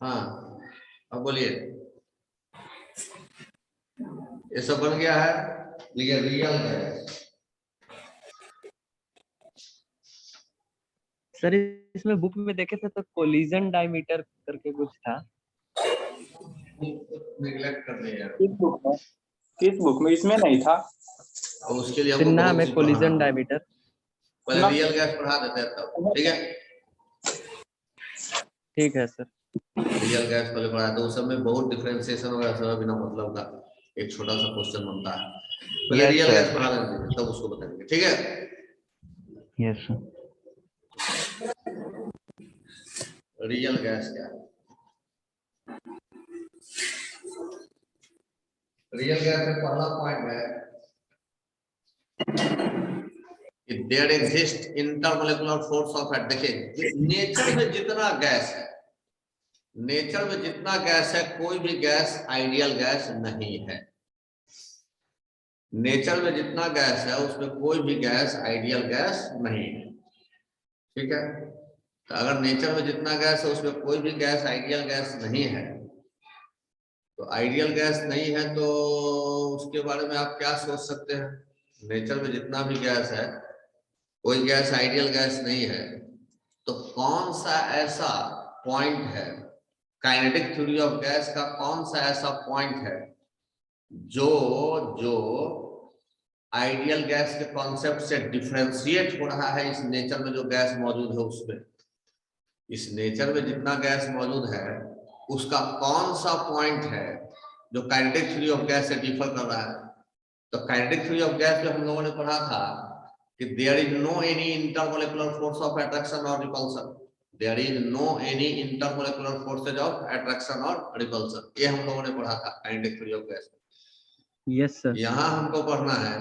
हाँ अब बोलिए, ये सब बन गया है। लिखिए रियल गैस। सर इसमें बुक में देखे थे तो कोलिजन डायमीटर करके कुछ था। निगलेक्ट कर दिया यार। किस बुक में? इसमें नहीं था। और उसके लिए हमको सिन्हा बहुत में चीज कोलिजन पढ़ाना डायमीटर। पहले रियल गैस पढ़ा देते हैं तब, ठीक है। ठीक है सर। रियल गैस पहले पढ़ा तो उस समय बहुत डिफरेंशिएशन वगैरह सब बिना मतलब का एक छोटा सा क्वेश्चन बनता है। पहले रियल गैस पढ़ा लेंगे तब उसको बताएंगे, ठीक है। Yes sir. रियल गैस क्या है? रियल गैस में पहला पॉइंट है कि there exist intermolecular force of at. देखिए नेचर में जितना गैस है, नेचर में जितना गैस है, कोई भी गैस आइडियल गैस नहीं है। नेचर में जितना गैस है उसमें कोई भी गैस आइडियल गैस नहीं है, ठीक है। तो अगर नेचर में जितना गैस है उसमें कोई भी गैस आइडियल गैस नहीं है, तो आइडियल गैस नहीं है तो उसके बारे में आप क्या सोच सकते हैं? नेचर में जितना भी गैस है, कोई गैस आइडियल गैस नहीं है, तो कौन सा ऐसा पॉइंट है काइनेटिक थ्योरी ऑफ गैस का, कौन सा ऐसा पॉइंट है जो जो आइडियल गैस के कॉन्सेप्ट से डिफरेंशिएट हो रहा है इस नेचर में जो गैस मौजूद है उसमें? इस नेचर में जितना गैस मौजूद है उसका कौन सा पॉइंट है जो काइनेटिक थ्योरी ऑफ गैस से डिफर कर रहा है? तो काइनेटिक थ्योरी ऑफ गैस में हम लोगों ने पढ़ा था कि there is no any intermolecular force of attraction और repulsion. There is no any intermolecular forces of attraction और रिपल्सन, ये हम लोगों ने पढ़ा था kinetic theory of gas. Yes sir. यहाँ हमको पढ़ना है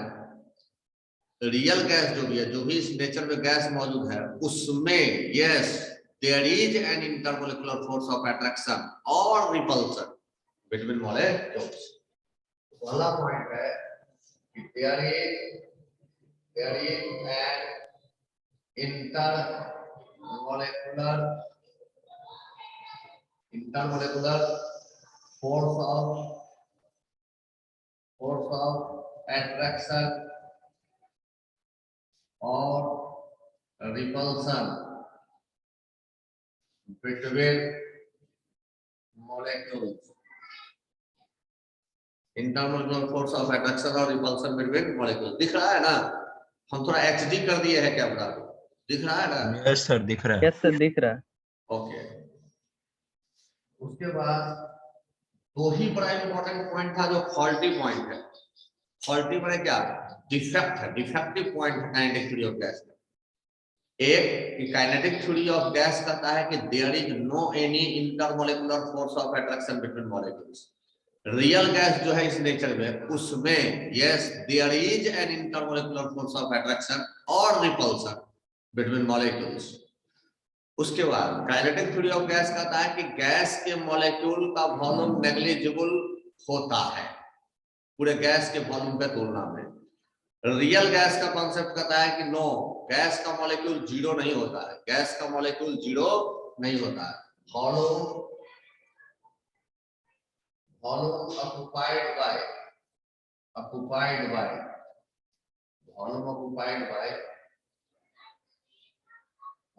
रियल गैस जो भी है, जो भी इस नेचर में गैस मौजूद है उसमें yes there is an intermolecular force of attraction और रिपल्सन बिटवीन मॉलिक्यूल्स। पहला पॉइंट है कि there is an intermolecular force of attraction और repulsion between molecules. Intermolecular force of attraction और रिपल्सन बिटवीन मॉलिक्यूल्स। दिख रहा है ना? हम थोड़ा एचडी कर दिए हैं कैमरा, दिख रहा है ना? यस सर दिख रहा है। यस सर दिख रहा है। ओके। उसके बाद दो ही बड़ा इंपॉर्टेंट पॉइंट था जो फॉल्टी पॉइंट है। फॉल्टी माने क्या? डिफेक्ट है, डिफेक्टिव पॉइंट है काइनेटिक थ्योरी ऑफ गैस का। एक कि काइनेटिक थ्योरी ऑफ गैस कहता है कि there is no any intermolecular force of attraction between molecules. Real gas जो है इस नेचर में उसमें yes there is an intermolecular force of attraction और रिपल्सन बिटवीन मॉलिक्यूल्स। उसके बाद काइनेटिक थ्योरी ऑफ गैस कहता है कि गैस के मॉलिक्यूल का वॉल्यूम नेग्लिजिबल होता है पूरे गैस के वॉल्यूम के तुलना में। रियल गैस का कॉन्सेप्ट कहता है कि नो, गैस का मॉलिक्यूल जीरो नहीं होता है, गैस का मॉलिक्यूल जीरो नहीं होता है। Volume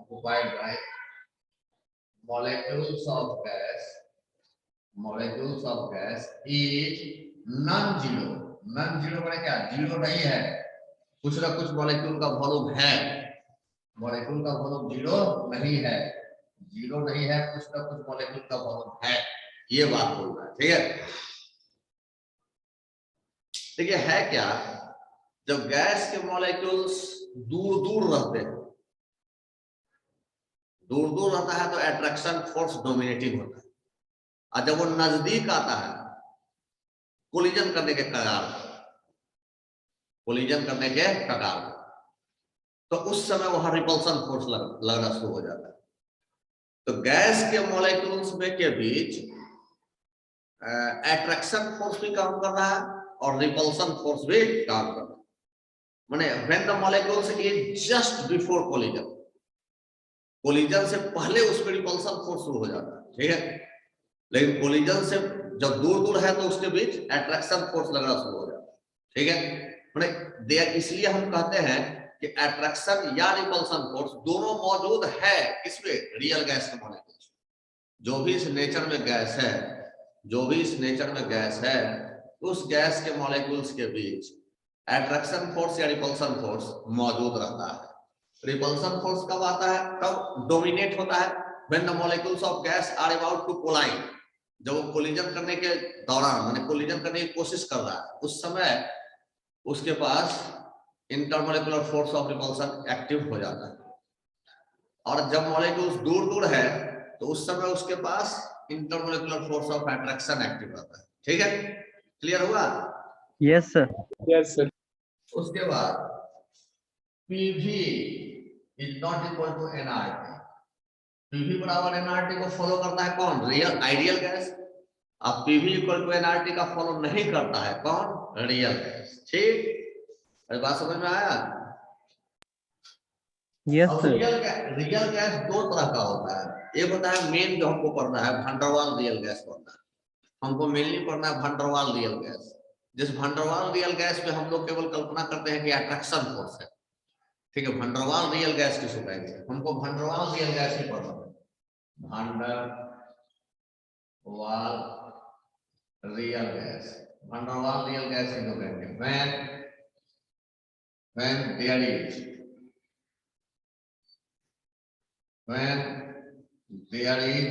occupied by molecules of gas is non-zero। non-zero माने क्या? जीरो नहीं है, कुछ ना कुछ मॉलिक्यूल का वॉल्यूम है, मॉलिक्यूल का वॉल्यूम जीरो नहीं है, जीरो नहीं है, कुछ ना कुछ मॉलिक्यूल का वॉल्यूम है, ये बात बोल रहा है, ठीक है। देखिए है क्या, जब गैस के मॉलिक्यूल्स दूर दूर रहते हैं, दूर दूर रहता है तो अट्रैक्शन फोर्स डोमिनेटिंग होता है, और जब वो नजदीक आता है कोलिजन करने के कगार, कोलिजन करने के कगार, तो उस समय वहां रिपल्सन फोर्स लगना शुरू हो जाता है। तो गैस के मॉलिक्यूल्स में के बीच अट्रैक्शन फोर्स भी काम कर रहा है और रिपल्सन फोर्स भी काम कर रहा है। माने when the molecules is just before collision, collision से पहले उस पर रिपल्सन फोर्स शुरू हो जाता है, ठीक है। लेकिन कोलिजन से जब दूर दूर है तो उसके बीच अट्रैक्शन फोर्स लगना शुरू हो जाता है, ठीक है। इसलिए हम कहते हैं कि अट्रैक्शन या रिपल्सन फोर्स दोनों मौजूद है किसमें, रियल गैस के मॉलिक्यूल्स। जो भी इस नेचर में गैस है, जो भी इस नेचर में गैस है, उस गैस के मॉलिक्यूल्स के बीच अट्रैक्शन फोर्स या रिपल्सन फोर्स मौजूद रहता है। रिपल्सन फोर्स कब आता है, कब डोमिनेट होता है, when the molecules of gas are about to collide, जब वो कोलिजन करने के दौरान, माने कोलिजन करने की कोशिश कर रहा है, उस समय उसके पास intermolecular force of repulsion active हो जाता है। और जब मॉलिक्यूल्स दूर दूर है तो उस समय उसके पास intermolecular force of attraction active रहता है, ठीक है। क्लियर हुआ? Yes sir. Yes sir. उसके बाद PV is not equal to nRT। PV बराबर nRT को फॉलो करता है कौन, रियल आइडियल गैस। अब PV इक्वल टू nRT का फॉलो नहीं करता है कौन, रियल गैस, ठीक। अरे बात समझ में आया? यस अब सर। रियल गैस दो तरह का होता है। एक होता है मेन, जो हमको पढ़ना है van der Waals real gas पढ़ना है, हमको मेनली पढ़ना है van der Waals real gas. जिस van der Waals real gas में हम लोग केवल कल्पना करते हैं कि अट्रैक्शन फोर्स है, ठीक है। Van der Waals real gas किसको कहेंगे, हमको van der Waals real gas ही पढ़ना है। Van der Waals real gas, van der Waals real gas किसको कहेंगे, when there is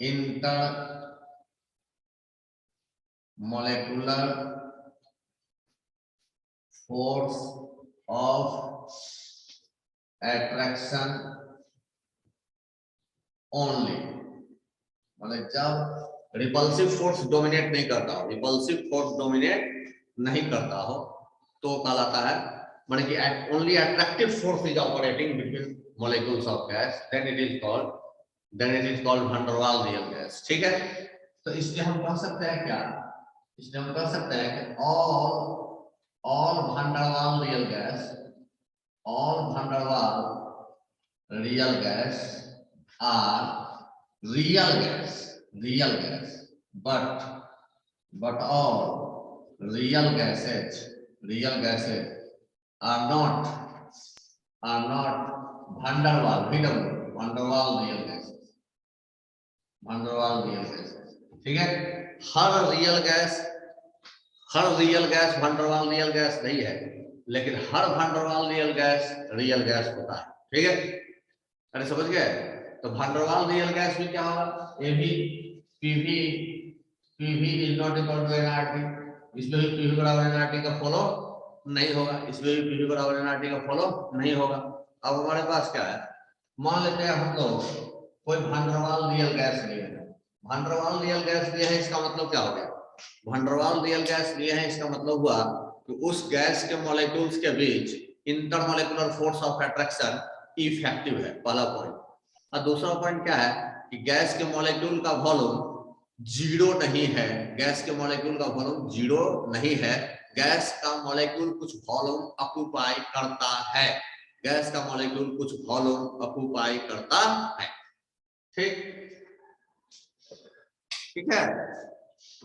intermolecular force of attraction only, मतलब जब रिपल्सिव फोर्स डोमिनेट नहीं करता हो, रिपल्सिव फोर्स डोमिनेट नहीं करता हो तो कहलाता है, माने कि only attractive force is operating between molecules of gas, then it is called van der Waals real gas, ठीक है। तो इसलिए हम कह सकते हैं क्या, इसलिए हम कह सकते हैं कि all van der Waals real gas, all van der Waals real gas are real gas, but all real gases are not van der Waal real gases, van der Waal real gases, ठीक है। हर real gas van der Waal real gas नहीं है, लेकिन हर van der Waal real gas होता है, ठीक है। अरे समझ गए? तो van der Waals real gas में क्या होगा, PV is not equal to nRT, इसमें भी PV बराबर nRT का फॉलो नहीं होगा, इसमें भी PV बराबर nRT का फॉलो नहीं होगा। अब हमारे पास क्या है, मान लेते हैं हम लोग कोई van der Waals real gas लिए है, van der Waals real gas लिए है, इसका मतलब क्या हो गया, van der Waals real gas लिए है, इसका मतलब हुआ कि उस गैस के मॉलिक्यूल्स के बीच intermolecular force of attraction effective है, पहला पॉइंट। और दूसरा पॉइंट क्या है कि गैस के मॉलिक्यूल का वॉल्यूम जीरो नहीं है, गैस के मॉलिक्यूल का वॉल्यूम जीरो नहीं है, गैस का मॉलिक्यूल कुछ वॉल्यूम ऑक्यूपाई करता है, गैस का मॉलिक्यूल कुछ वॉल्यूम ऑक्यूपाई करता है, ठीक है।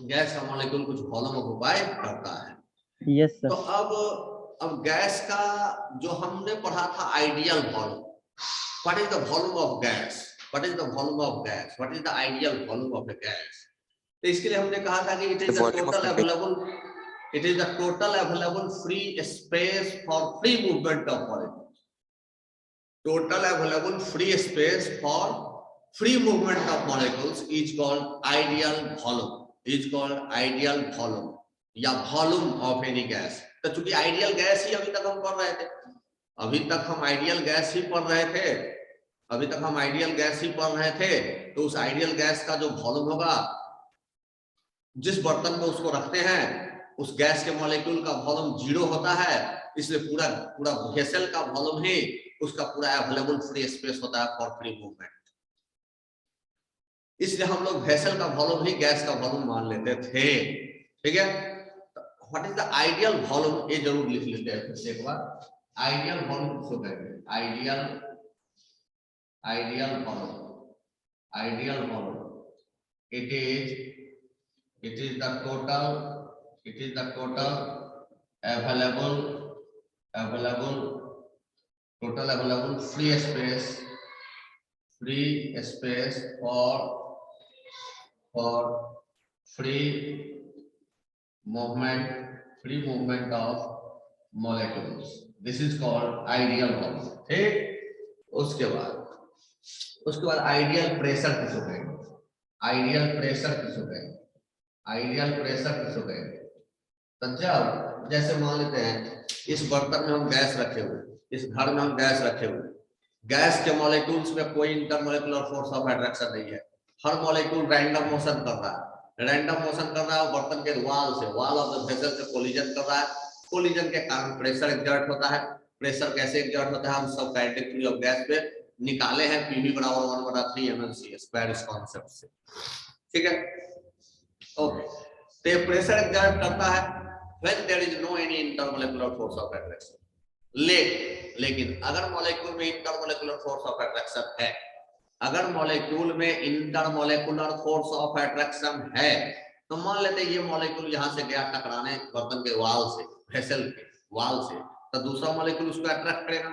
गैस का मॉलिक्यूल कुछ वॉल्यूम ऑक्यूपाई करता है। Yes sir. तो अब गैस का जो हमने पढ़ा था ideal volume, what is the volume of gas, what is the volume of gas, what is the ideal volume of a gas। तो इसके लिए हमने कहा था कि it is the total available free space for free movement of molecules, total available free space for free movement of molecules is called ideal volume या volume of any gas। तो चूंकि आइडियल गैस ही अभी तक हम पढ़ रहे थे, अभी तक हम आइडियल गैस ही पढ़ रहे थे, तो उस आइडियल गैस का जो वॉल्यूम होगा, जिस बर्तन में उसको रखते हैं उस गैस के मॉलिक्यूल का वॉल्यूम जीरो होता है, इसलिए पूरा वेसल का वॉल्यूम ही उसका पूरा अवेलेबल फ्री स्पेस होता है फॉर फ्री मूवमेंट। इसलिए हम लोग वेसल का वॉल्यूम ही गैस का वॉल्यूम मान लेते थे, ठीक है। What is the ideal volume, ये जरूर लिख लेते हैं फिर एक बार। आइडियल वॉल्यूम किसको कहते हैं, ideal volume, ideal volume. It is the total available free space for free movement of molecules. This is called ideal volume. ठीक, उसके बाद आइडियल प्रेशर किसको कहेंगे? आइडियल प्रेशर किसको कहेंगे? तो जब जैसे मान लेते हैं इस बर्तन में हम गैस रखे हुए, इस घर में हम गैस रखे हुए, गैस के मॉलिक्यूल्स में कोई इंटरमॉलिक्यूलर फोर्स ऑफ अट्रैक्शन नहीं है, हर मॉलिक्यूल रैंडम मोशन कर रहा है और बर्तन के वॉल ऑफ द वेसल से कोलिजन कर रहा है। कोलिजन के कारण प्रेशर एग्जर्ट होता है। प्रेशर कैसे एग्जर्ट होता है हम सब काइनेटिक थ्योरी ऑफ गैस पे निकाले हैं, पीवी बराबर 1/3 mLcs पेरिस कॉन्सेप्ट से। ठीक है, ओके। तो ये प्रेशर एग्जर्ट करता है when there is no any intermolecular force of attraction. लेकिन अगर मॉलिक्यूल में इंटरमॉलिक्यूलर फोर्स ऑफ अट्रैक्शन है, अगर मॉलिक्यूल में इंटरमॉलिक्यूलर फोर्स ऑफ अट्रैक्शन है, तो मान लेते हैं ये मॉलिक्यूल यहां से गया टकराने बर्तन के वाल से, वेसल के वाल से, तो दूसरा मॉलिक्यूल उसको अट्रैक्ट करेगा।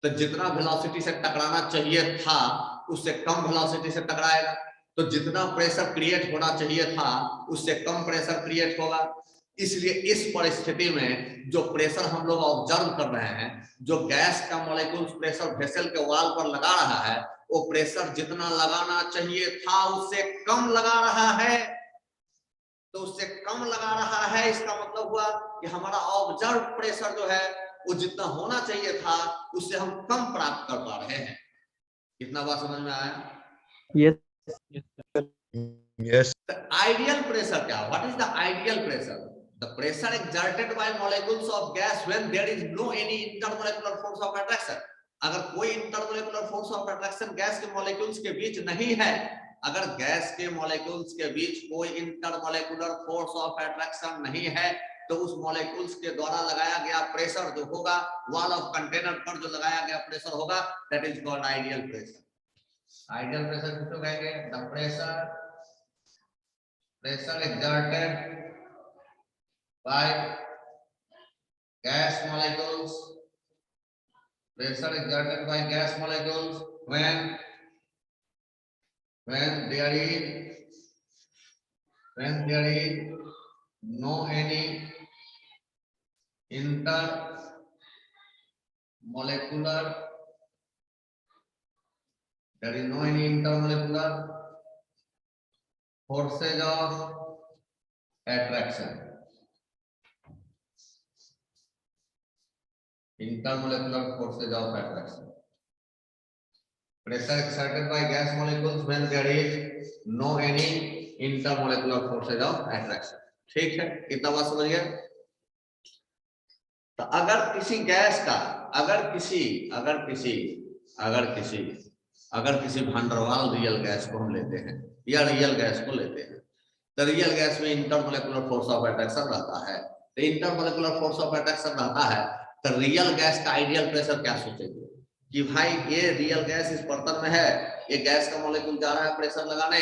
तो जितना वेलोसिटी से टकराना चाहिए था उससे कम वेलोसिटी से टकराएगा। तो जितना प्रेशर क्रिएट होना चाहिए था उससे कम प्रेशर क्रिएट होगा। इसलिए इस परिस्थिति में जो प्रेशर हम लोग ऑब्जर्व कर रहे हैं, जो गैस का मॉलिक्यूल प्रेशर वेसल के वॉल पर लगा रहा है, वो प्रेशर जितना लगाना चाहिए था उससे कम लगा रहा है। तो उससे कम लगा रहा है, इसका मतलब हुआ कि हमारा ऑब्जर्व प्रेशर जो है वो जितना होना चाहिए था उससे हम कम प्राप्त कर पा रहे हैं। कितना बात समझ में आया? यस। आइडियल प्रेशर क्या? What is the ideal pressure? The pressure exerted by molecules of gas when there is no any intermolecular force of attraction. अगर कोई intermolecular force of attraction gas के मॉलिक्यूल्स के बीच नहीं है, अगर गैस के molecules के बीच कोई इंटरमॉलिक्यूलर फोर्स ऑफ अट्रैक्शन नहीं है, तो उस मॉलिक्यूल्स के द्वारा लगाया गया प्रेशर जो होगा, वॉल ऑफ कंटेनर पर जो लगाया गया प्रेशर होगा, that is called ideal pressure. Ideal pressure किसको कहेंगे? The pressure exerted by gas molecules, when there is no any intermolecular forces of attraction. Intermolecular forces of attraction. Pressure exerted by gas molecules when there is no any intermolecular forces of attraction. ठीक है, कितना बात समझ गया? तो अगर किसी gas का, अगर किसी भांडरवाल रियल गैस को हम लेते हैं या रियल गैस को लेते हैं, तो रियल गैस में इंटरमोलेकुलर फोर्स ऑफ अट्रैक्शन रहता है। तो इंटरमोलेकुलर फोर्स ऑफ अट्रैक्शन रहता है तो रियल गैस का आइडियल प्रेशर क्या सोचेंगे कि भाई ये रियल गैस इस बर्तन में है, ये गैस का मॉलिक्यूल जा रहा है प्रेशर लगाने,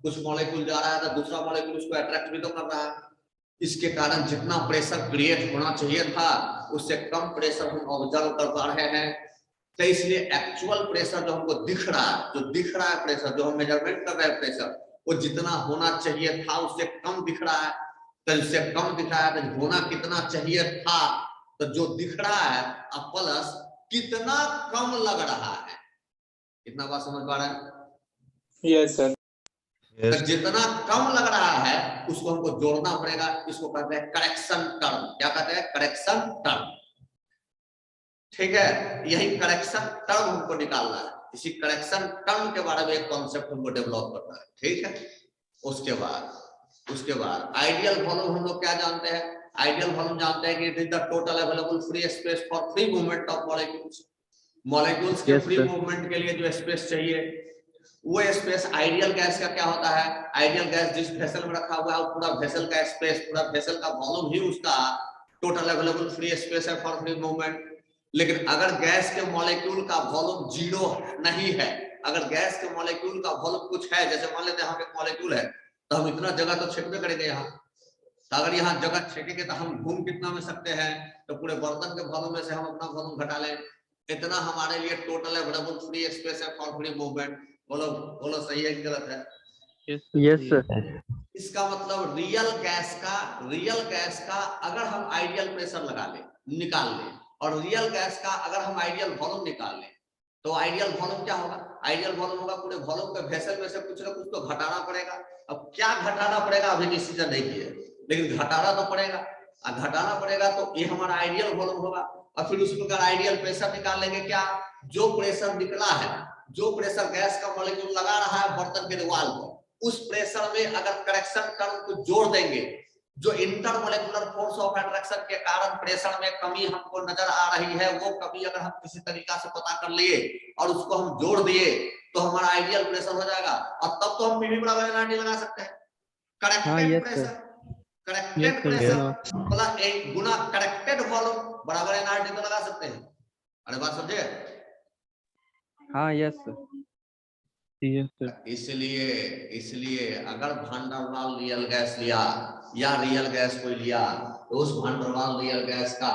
कुछ मॉलिक्यूल जा रहा है तो दूसरा मॉलिक्यूल उसको अट्रैक्ट भी तो कर रहा है। इसके कारण जितना प्रेशर क्रिएट होना चाहिए था उससे कम प्रेशर हम ऑब्जर्व कर पा रहे हैं। तो इसलिए एक्चुअल प्रेशर जो हमको दिख रहा है, प्रेशर जो हम मेजरमेंट कर रहे हैं प्रेशर, वो जितना होना चाहिए था उससे कम दिख रहा है। तो इससे कम दिख रहा है तो होना कितना चाहिए था, तो जो दिख रहा है अब प्लस कितना कम लग रहा है। कितना बात समझ पा रहे हैं? Yes sir. तो जितना कम लग रहा है उसको हमको जोड़ना पड़ेगा। इसको कहते हैं करेक्शन टर्म। क्या कहते हैं? Correction term. ठीक है, यही करेक्शन टर्म हमको निकालना है। इसी करेक्शन टर्म के बारे में एक कॉन्सेप्ट हमको डेवलप करना है। ठीक है, उसके बाद आइडियल वॉल्यूम हम लोग क्या जानते हैं? आइडियल वॉल्यूम जानते हैं कि it is the total available free space for free movement of molecules के फ्री मूवमेंट के लिए जो स्पेस चाहिए, वो स्पेस आइडियल गैस का क्या होता है? आइडियल गैस जिस वेसल में रखा हुआ है पूरा वेसल का स्पेस, पूरा वेसल का वॉल्यूम ही उसका टोटल अवेलेबल फ्री स्पेस है फॉर फ्री मूवमेंट। लेकिन अगर गैस के मॉलिक्यूल का वॉल्यूम 0 नहीं है, अगर गैस के मॉलिक्यूल का वॉल्यूम कुछ है, जैसे मान लेते हैं हम एक मॉलिक्यूल है, तो हम इतना जगह तो छेकबे करेंगे यहाँ, तो अगर यहाँ जगह छेकेंगे तो हम घूम कितना में सकते हैं, तो पूरे बर्तन के वॉल्यूम में से हम अपना वॉल्यूम घटा लें, इतना हमारे लिए टोटल अवेलेबल फ्री स्पेस है फॉर फ्री मूवमेंट। बोलो बोलो सही है कि गलत है? Yes sir. इसका मतलब रियल गैस का अगर हम आइडियल प्रेशर लगा लें, निकाल लें, और रियल गैस का अगर हम आइडियल वॉल्यूम निकाल लें, तो आइडियल वॉल्यूम क्या होगा? आइडियल वॉल्यूम होगा पूरे वॉल्यूम के वेसल में से कुछ ना कुछ तो घटाना पड़ेगा। अब क्या घटाना पड़ेगा अभी डिसीजन नहीं किए, लेकिन घटाना तो पड़ेगा, घटाना पड़ेगा तो ये हमारा आइडियल वॉल्यूम होगा। और फिर उस प्रकार आइडियल प्रेशर निकाल लेंगे। क्या? जो प्रेशर निकला है, जो प्रेशर गैस का मॉलिक्यूल लगा रहा है बर्तन के दीवार पर, उस प्रेशर में अगर करेक्शन टर्म को जोड़ देंगे, जो इंटरमोलेकुलर फोर्स ऑफ अट्रैक्शन के कारण प्रेशर में कमी हमको नजर आ रही है, वो कमी अगर हम किसी तरीका से पता कर लिए और उसको हम जोड़ दिए तो हमारा आइडियल प्रेशर हो जाएगा, और तब तो हम पीवी बराबर एनआरटी लगा सकते हैं। Corrected pressure, corrected pressure plus एक गुना करेक्टेड वॉल्यूम बराबर एनआरटी तो लगा सकते हैं। अरे बात समझे? हाँ यस सर। इसलिए अगर वान डेर वाल रियल गैस लिया या रियल गैस कोई लिया, तो उस वान डेर वाल रियल गैस का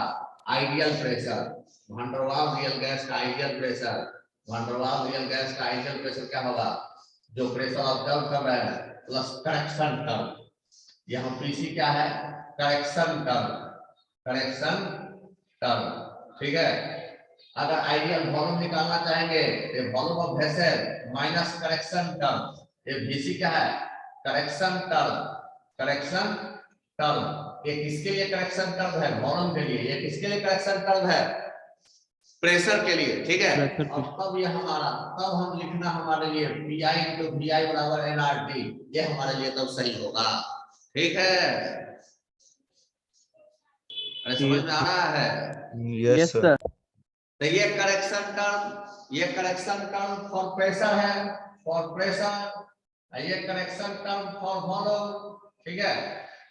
आइडियल प्रेशर, वान डेर वाल रियल गैस का आइडियल प्रेशर, वान डेर वाल रियल गैस का आइडियल प्रेशर क्या होगा? जो प्रेशर ऑब्जर्व कर रहे हैं प्लस करेक्शन टर्म। यहाँ पीसी क्या है? Correction term. ठीक है। अगर आइडियल वॉल्यूम निकालना चाहेंगे तो volume of vessel minus correction term, ये VC क्या है? Correction term. ये किसके लिए करेक्शन टर्म है? वॉल्यूम के लिए। ये किसके लिए करेक्शन टर्म है? प्रेशर के लिए। ठीक है। अब तब ये हमारा, तब हम लिखना हमारे लिए PI into VI बराबर nRT, ये हमारे लिए तब सही होगा। ठीक है, अरे समझ में आ रहा है? Yes sir. तो ये करेक्शन टर्म फॉर प्रेशर है, फॉर प्रेशर, ये करेक्शन टर्म फॉर वॉल्यूम। ठीक है।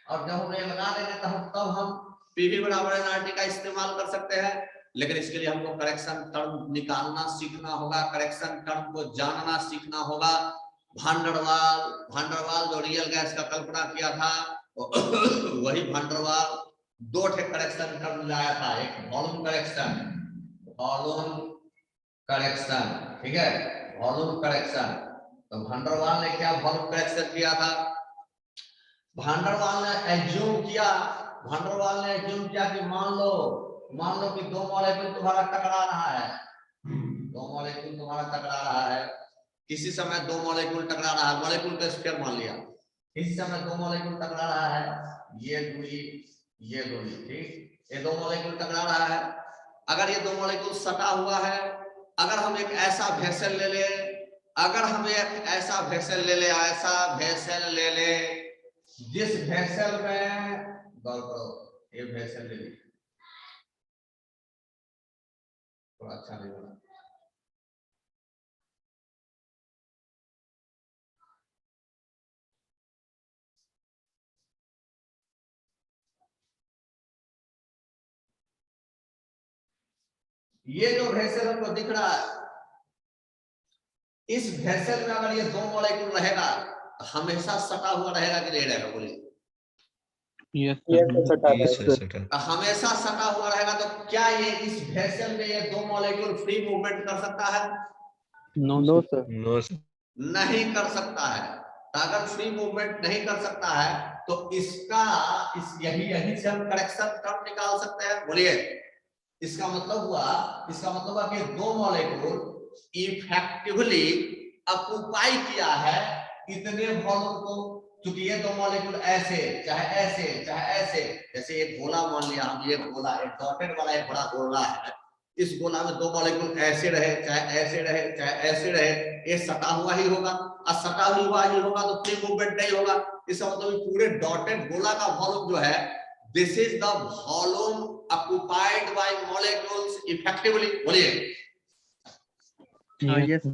और जब हम ये लगा देंगे तो तब हम पीवी बराबर एनआरटी का इस्तेमाल कर सकते हैं, लेकिन इसके लिए हमको करेक्शन टर्म निकालना सीखना होगा, करेक्शन टर्म को जानना सीखना होगा। वान डेर वाल जो रियल गैस का कल्पना किया था वही वान डेर वाल दो ठे करेक्शन टर्म लाया था, एक वॉल्यूम करेक्शन, ठीक है, वॉल्यूम करेक्शन। तो वान डेर वाल ने क्या वॉल्यूम करेक्शन किया था? वान डेर वाल ने एज्यूम किया कि मान लो कि दो मॉलिक्यूल तुम्हारा टकरा रहा है, किसी समय दो मॉलिक्यूल टकरा रहा है, मॉलिक्यूल का स्फीयर मान लिया, किसी समय दो मॉलिक्यूल टकरा रहा है, ये दूरी, ठीक, ये दो मॉलिक्यूल टकरा रहा है। अगर ये दो मॉलिक्यूल सटा हुआ है, अगर हम एक ऐसा वेसल ले ले, जिस वेसल में गौर करो, ये वेसल ले लीजिए, थोड़ा अच्छा नहीं बना। ये जो वेसल हमको दिख रहा है, इस वेसल में अगर ये दो मॉलिक्यूल रहेगा तो हमेशा सटा हुआ रहेगा कि नहीं रहेगा? बोलिए। हमेशा सटा हुआ रहेगा। तो क्या ये इस वेसल में ये दो मॉलिक्यूल फ्री मूवमेंट कर सकता है? No sir. नहीं कर सकता है। तो अगर फ्री मूवमेंट नहीं कर सकता है तो यही से हम करेक्शन टर्म निकाल सकते हैं। बोलिए। इसका मतलब हुआ कि दो मॉलिक्यूल इफेक्टिवली ऑक्युपाई किया है इतने वॉल्यूम को, क्योंकि ये दो मॉलिक्यूल ऐसे चाहे ऐसे, जैसे एक गोला मान लिया हम, ये गोला एक डॉटेड वाला एक बड़ा गोला है, इस गोला में दो मॉलिक्यूल ऐसे रहे चाहे ऐसे रहे, ये सटा हुआ ही होगा, और सटा हुआ ही होगा तो फ्री मूवमेंट नहीं होगा। इसका मतलब पूरे डॉटेड गोला का वॉल्यूम जो है, this is the volume occupied by molecules effectively। बोलिए। यस।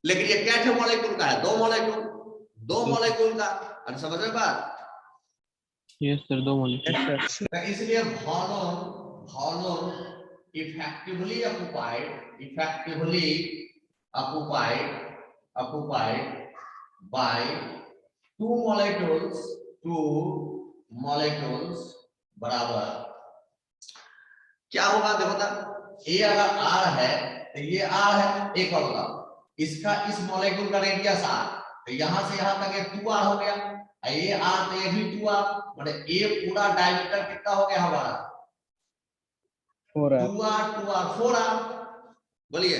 लेकिन ये क्या मॉलिक्यूल का है? दो मॉलिक्यूल का। अरे समझ रहे बात? यस सर, दो मॉलिक्यूल। तो इसलिए volume effectively occupied by two molecules बराबर क्या होगा देखो ना, ये अगर R है तो ये R है, एक और होगा इसका इस मॉलिक्यूल का रेडियस R, तो यहां से यहां तक ये 2R हो गया, ये R तो ये भी 2R, मतलब ये पूरा डायमीटर कितना हो गया हमारा 4R। 2R 4R, बोलिए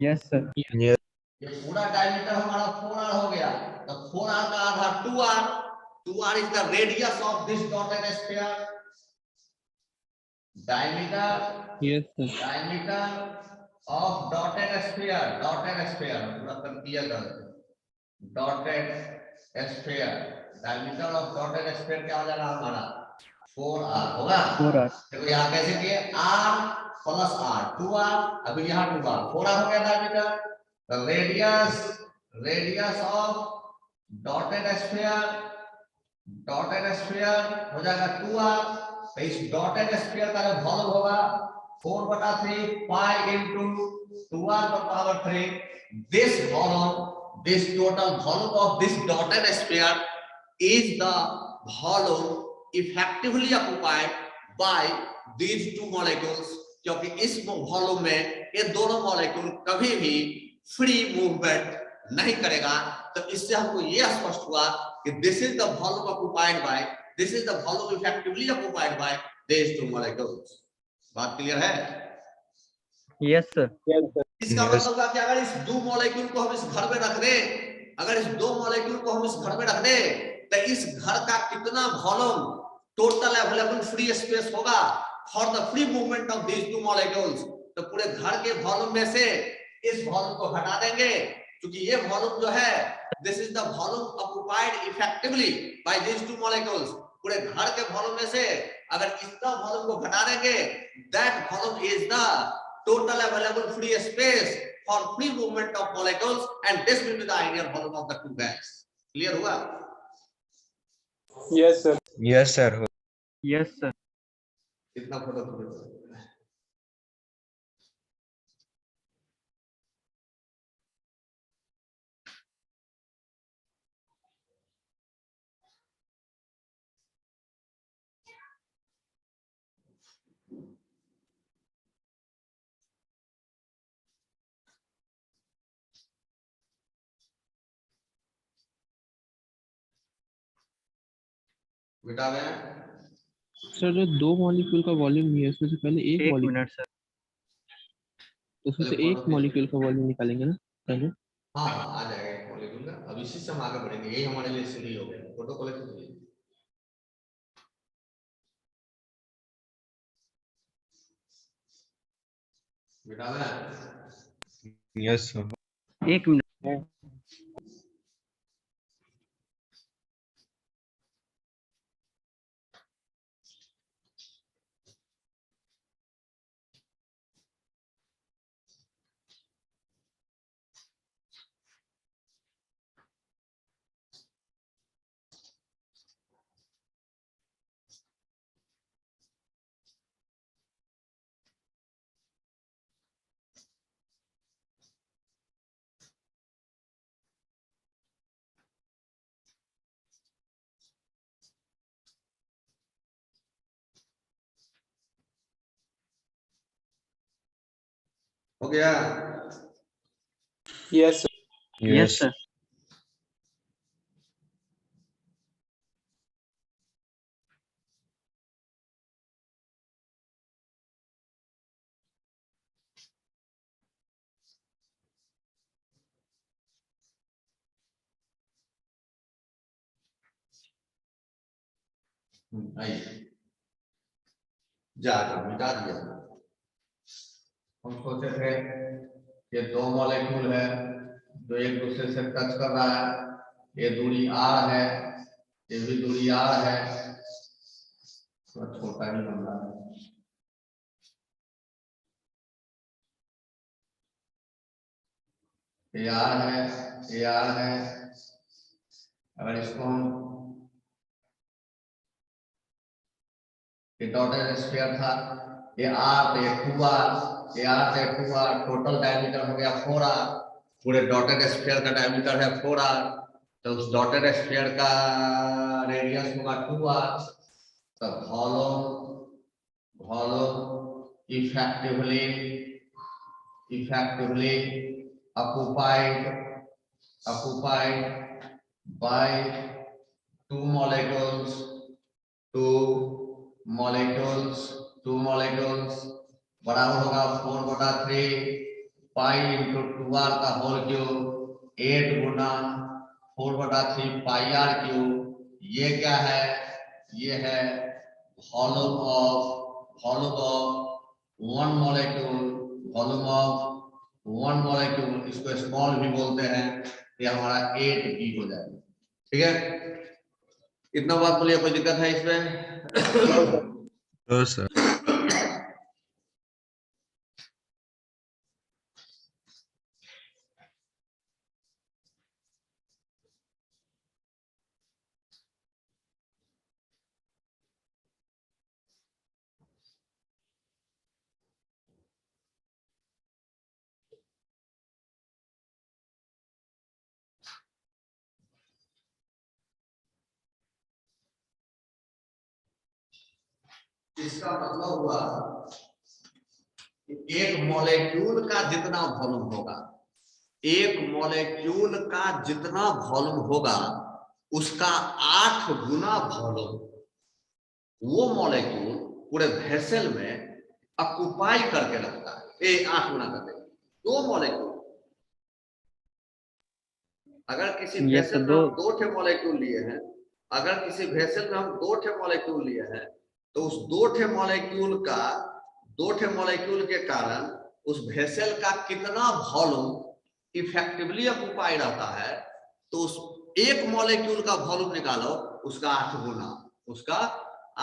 यस सर। ये पूरा डायमीटर हमारा 4R हो गया, तो 4R का आधा 2R, 2R is the radius of this dotted sphere, diameter yes sir. diameter of dotted sphere पूरा कर दिया कर dotted sphere, diameter of dotted sphere क्या हो जाएगा हमारा 4R होगा। 4R। देखो यहाँ कैसे किए R प्लस R 2R, अभी यहाँ 2R 4R हो गया diameter, the radius of dotted sphere हो जाएगा 2R, तो इस डॉटेड स्फीयर का जो वॉल्यूम होगा 4/3 पाई into 2R to the power 3, this total volume of this dotted sphere is the volume effectively occupied by these two molecules, क्योंकि इस volume में ये दोनों मॉलिक्यूल कभी भी फ्री मूवमेंट नहीं करेगा, तो इससे हमको ये स्पष्ट हुआ कि this is the volume occupied by This is the volume effectively occupied by these two molecules. बात क्लियर है? Yes sir. इसका मतलब क्या कि अगर इस दो मॉलिक्यूल को हम इस घर में रख दें, अगर इस दो मॉलिक्यूल को हम इस घर में रख दें, तो इस घर का कितना volume total available free space होगा for the free movement of these two molecules, तो पूरे घर के वॉल्यूम में से इस वॉल्यूम को घटा देंगे, क्योंकि ये वॉल्यूम जो है this is the volume occupied effectively by these two molecules, पूरे घर के वॉल्यूम में से अगर इतना वॉल्यूम को घटा देंगे, that volume is the total available free space for free movement of molecules, and this will be the ideal volume of the two gas. Clear हुआ? Yes sir. Yes sir. Yes sir. कितना photo बेटा में sir जो दो molecule का volume है उसमें से पहले एक मॉलिक्यूल, मिनट सर। उसमें से एक मॉलिक्यूल का वॉल्यूम निकालेंगे ना पहले। हाँ आ जाएगा एक मॉलिक्यूल का, अब इसी से हम आगे बढ़ेंगे, यही हमारे लिए सीधी हो गया फोटो कलेक्शन। बेटा में यस सर। एक मिनट। हो गया? Yes yes sir. आइए जा मिटा दिया। हम सोचे थे ये दो मॉलिक्यूल है जो एक दूसरे से टच कर रहा है, ये दूरी r है, ये भी दूरी r है, तो छोटा ही बन रहा है। ये r है, ये r है, अगर इसको हम ये डॉटेड स्फीयर था ये R तो ये 2R, ये R से 2R, टोटल डायमीटर हो गया 4R, पूरे डॉटेड स्फीयर का डायमीटर है 4R, तो उस डॉटेड स्फीयर का रेडियस होगा 2R। तो volume effectively occupied by two molecules बराबर होगा 4/3 पाई इंटू 2R का होल क्यूब, 8 गुना 4/3 पाई आर क्यूब। ये क्या है? ये है वॉल्यूम ऑफ वन मॉलिक्यूल, इसको स्मॉल भी बोलते हैं। ये हमारा 8B हो जाएगा। ठीक है, इतना बात बोलिए, कोई दिक्कत है इसमें? No sir. इसका मतलब हुआ कि एक मॉलिक्यूल का जितना वॉल्यूम होगा, उसका 8 गुना वॉल्यूम वो मॉलिक्यूल पूरे वेसल में ऑक्युपाई करके रखता है। 8 गुना कर देगा 2 मॉलिक्यूल। अगर किसी वेसल में हम 2 ठे मॉलिक्यूल लिए हैं, तो उस 2 ठे मॉलिक्यूल के कारण उस वेसल का कितना वॉल्यूम इफेक्टिवली ऑक्युपाई रहता है, तो उस एक मॉलिक्यूल का वॉल्यूम निकालो, उसका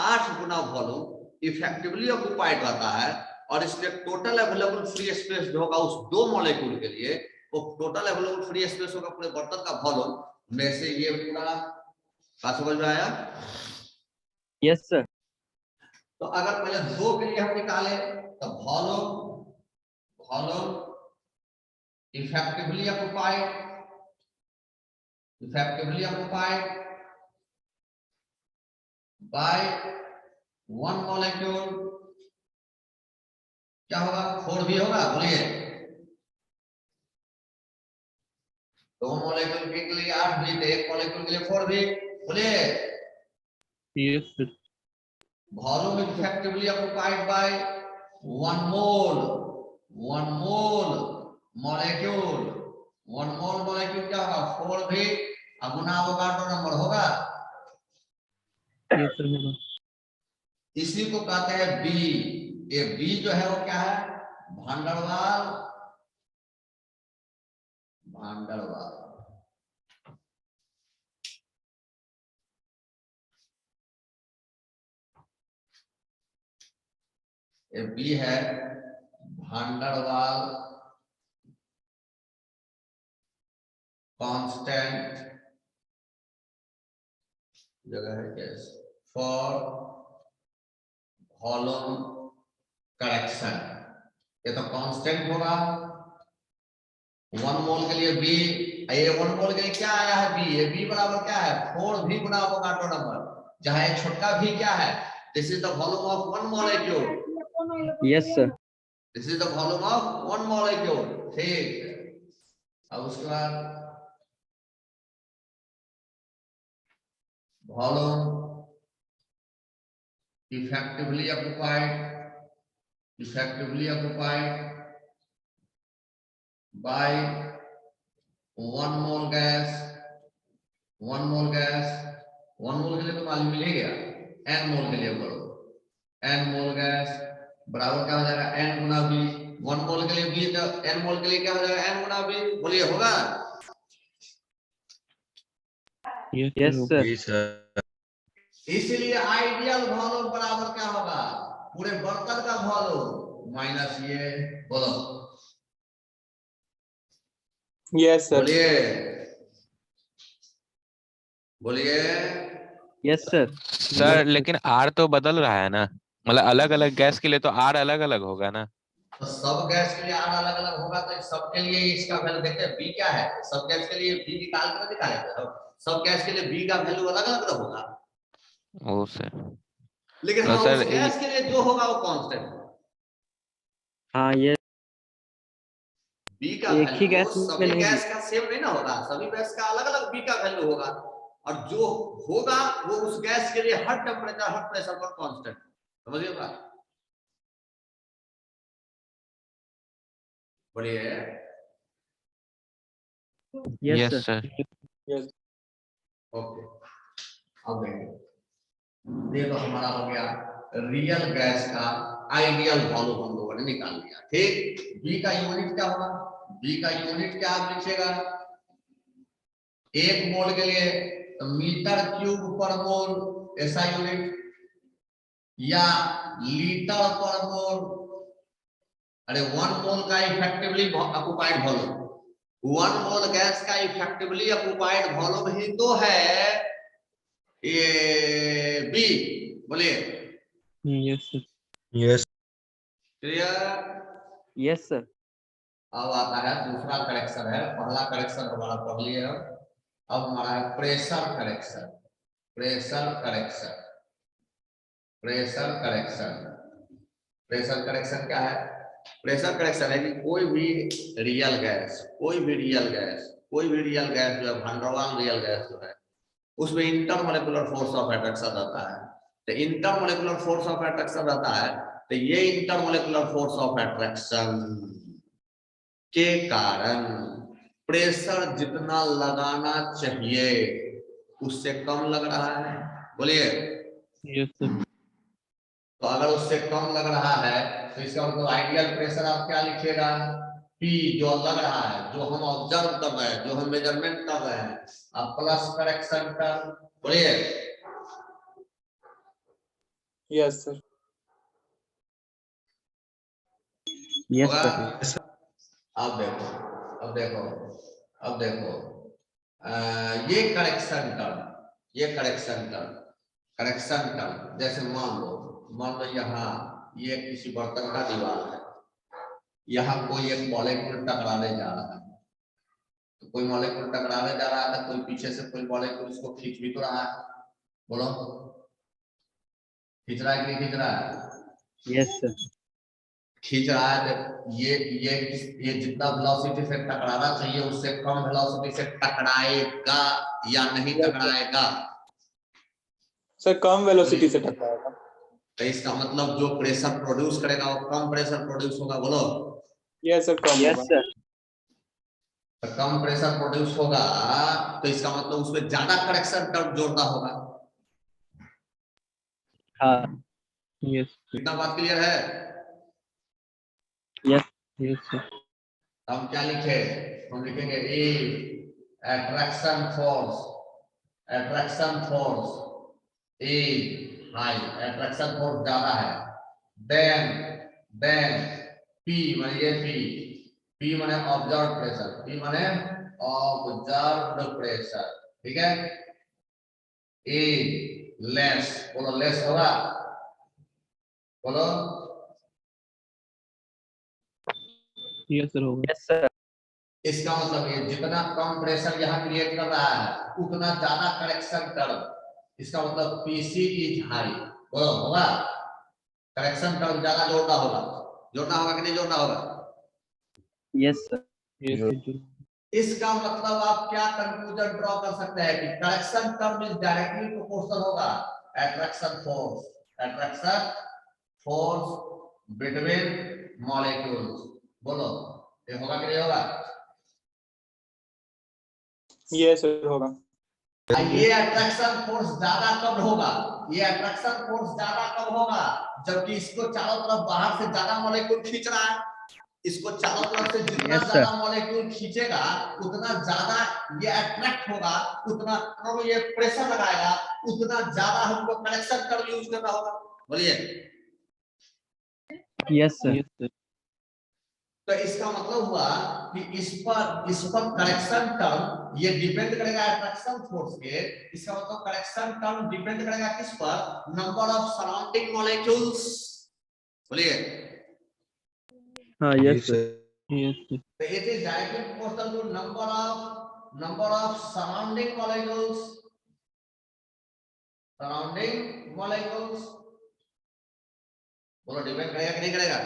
8 गुना वॉल्यूम इफेक्टिवली ऑक्युपाइड रहता है। और इसलिए टोटल अवेलेबल फ्री स्पेस जो होगा उस 2 मॉलिक्यूल के लिए, वो टोटल अवेलेबल फ्री स्पेस होगा पूरे बर्तन का वॉल्यूम में से। ये पूरा समझ में आया? Yes sir. तो अगर पहले 2 के लिए हम निकाले तो volume effectively occupied by 1 molecule क्या होगा? 4B होगा। बोलिए, 2 मॉलिक्यूल के लिए 8B, 1 मॉलिक्यूल के लिए 4B। बोलिए, yes sir. Volume effectively occupied by 1 mole molecule क्या होगा? 4B। गुना अवोगाड्रो नंबर होगा। यस सर होगा। इसी को कहते हैं बी। ये बी जो है वो क्या है? भांडरवाल। ये बी है भांडरवाल कांस्टेंट जगह है कैसे फॉर वॉल्यूम करेक्शन। ये तो कांस्टेंट होगा 1 मोल के लिए बी। ये 1 मोल के लिए क्या आया है? बी। ये बी बराबर क्या है? 4B गुना अवोगाड्रो नंबर, जहां एक छोटा भी क्या है? This is the volume of 1 molecule. Yes sir. This is the volume of 1 molecule. ठीक। अब उसके बाद volume effectively occupied by 1 mole gas. 1 मोल के लिए तो मालूम मिल ही गया। n मोल के लिए करो, n मोल गैस बराबर क्या हो जाएगा? n गुना b। 1 मोल के लिए b, तो n मोल के लिए क्या हो जाएगा? n गुना b। बोलिए, होगा? Yes sir. जी सर। इसलिए आइडियल वॉल्यूम बराबर क्या होगा? पूरे बर्तन का वॉल्यूम माइनस ये। बोलो, यस सर। बोलिए। Yes sir. सर लेकिन आर तो बदल रहा है ना। मतलब अलग अलग गैस के लिए तो आर अलग अलग होगा ना। तो सब गैस के लिए आर अलग अलग होगा, तो सबके लिए इसका वैल्यू देखते हैं बी क्या है, सब गैस के लिए बी निकाल के दिखाएंगे, सब गैस के लिए बी का वैल्यू अलग अलग होगा, ओ सर। लेकिन तो हाँ सर उस गैस के लिए जो होगा वो कांस्टेंट। हाँ ये बी का एक ही वैल्यू गैस में सभी नहीं गैस का सेम नहीं ना होगा, सभी गैस का अलग अलग बी का वैल्यू होगा, और जो होगा वो उस गैस के लिए हर टेम्परेचर हर प्रेशर पर कांस्टेंट। समझिए बात, बोलिए। Yes yes sir. Sir. Okay, अब देखिए, ये तो हमारा हो गया रियल गैस का आइडियल वॉल्यूम हम लोगों ने निकाल लिया। ठीक, बी का यूनिट क्या होगा, बी का यूनिट क्या आप लिखिएगा, एक मोल के लिए मीटर क्यूब पर मोल ऐसा यूनिट, या लीटर पर मोल, अरे 1 मोल का इफेक्टिवली ऑक्युपाइड वॉल्यूम, 1 मोल गैस का इफेक्टिवली ऑक्युपाइड वॉल्यूम ही तो है ये बी। बोलिए yes sir. Yes. Clear. Yes sir. अब आता है दूसरा करेक्शन है, पहला करेक्शन हमारा पढ़ लिए, अब हमारा है pressure correction. Pressure correction, pressure correction, pressure correction क्या है, प्रेशर करेक्शन है कि कोई भी रियल गैस, कोई भी रियल गैस, कोई भी रियल गैस जो है वैन रियल गैस जो है उसमें इंटरमोलेकुलर फोर्स ऑफ अट्रैक्शन रहता है। तो इंटरमोलेकुलर फोर्स ऑफ अट्रैक्शन रहता है, तो ये इंटरमोलेकुलर फोर्स ऑफ अट्रैक्शन के कारण प्रेशर जितना लगाना चाहिए उससे कम लग रहा है। बोलिए, यस सर। तो अगर उससे कम लग रहा है तो इसका मतलब आइडियल प्रेशर आप क्या लिखिएगा, P जो लग रहा है, जो हम ऑब्जर्व कर रहे हैं, जो हम मेजरमेंट कर रहे हैं, अब प्लस करेक्शन टर्म। बोलिए यस सर। यस होगा। सर। Yes, sir. अब देखो, अब देखो, अब देखो, ये करेक्शन टर्म, ये करेक्शन टर्म, करेक्शन टर्म जैसे मान लो यहाँ ये किसी बर्तन का दीवार है, यहाँ कोई एक मॉलिक्यूल टकराने जा रहा है, तो कोई मॉलिक्यूल टकराने जा रहा है, कोई पीछे से कोई मॉलिक्यूल इसको खींच भी तो रहा है। बोलो, खींच रहा है कि नहीं खींच रहा है? Yes sir. खींच रहा है, तो ये जितना वेलोसिटी से टकराना चाहिए उससे कम वेलोसिटी से टकराएगा या नहीं टकराएगा? सर कम वेलोसिटी से टकराएगा। तो इसका मतलब जो प्रेशर प्रोड्यूस करेगा वो कम प्रेशर प्रोड्यूस होगा। बोलो, यस सर कम यस होगा। सर। तो कम प्रेशर प्रोड्यूस होगा तो इसका मतलब उसमें ज्यादा करेक्शन टर्म जोड़ना होगा। हाँ यस कितना बात क्लियर है? यस। Yes sir. हम क्या लिखे, हम लिखेंगे ए अट्रैक्शन फोर्स, अट्रैक्शन फोर्स ए हाई, अट्रैक्शन फोर्स ज्यादा है, देन पी माने ये पी माने ऑब्जर्व प्रेशर, पी माने ऑब्जर्व्ड प्रेशर। ठीक है, ए लेस, बोलो लेस होगा, बोलो यस सर होगा। Yes sir. इसका मतलब ये जितना कम प्रेशर यहाँ क्रिएट कर रहा है उतना ज्यादा करेक्शन टर्म, इसका मतलब पीसी इज हाई। बोलो होगा, करेक्शन टर्म ज्यादा जोड़ना होगा, जोड़ना होगा कि नहीं जोड़ना होगा? Yes sir. Yes sir. इसका मतलब आप क्या कंक्लूजन ड्रॉ कर सकते हैं कि correction term is directly proportional होगा attraction force, attraction force between molecules. बोलो ये होगा कि नहीं होगा? यस सर होगा। ये अट्रैक्शन फोर्स ज्यादा कब होगा, ये अट्रैक्शन फोर्स ज्यादा कब होगा जबकि इसको चारों तरफ बाहर से ज्यादा मॉलिक्यूल खींच रहा है, इसको चारों तरफ से जितना Yes, sir. ज्यादा मॉलिक्यूल खींचेगा उतना ज्यादा ये अट्रैक्ट होगा, उतना कम ये प्रेशर लगाएगा, उतना ज्यादा हमको करेक्शन टर्म यूज करना होगा। बोलिए यस सर। Yes sir. तो इसका मतलब हुआ कि इस पर करेक्शन टर्म ये डिपेंड करेगा अट्रैक्शन फोर्स के। इसका मतलब करेक्शन टर्म डिपेंड करेगा किस पर? Number of surrounding molecules. बोलिए। हाँ जी yes sir sir. Yes sir So it is directly proportional to number of surrounding molecules. Surrounding molecules. बोलो डिपेंड करेगा कि नहीं करेगा?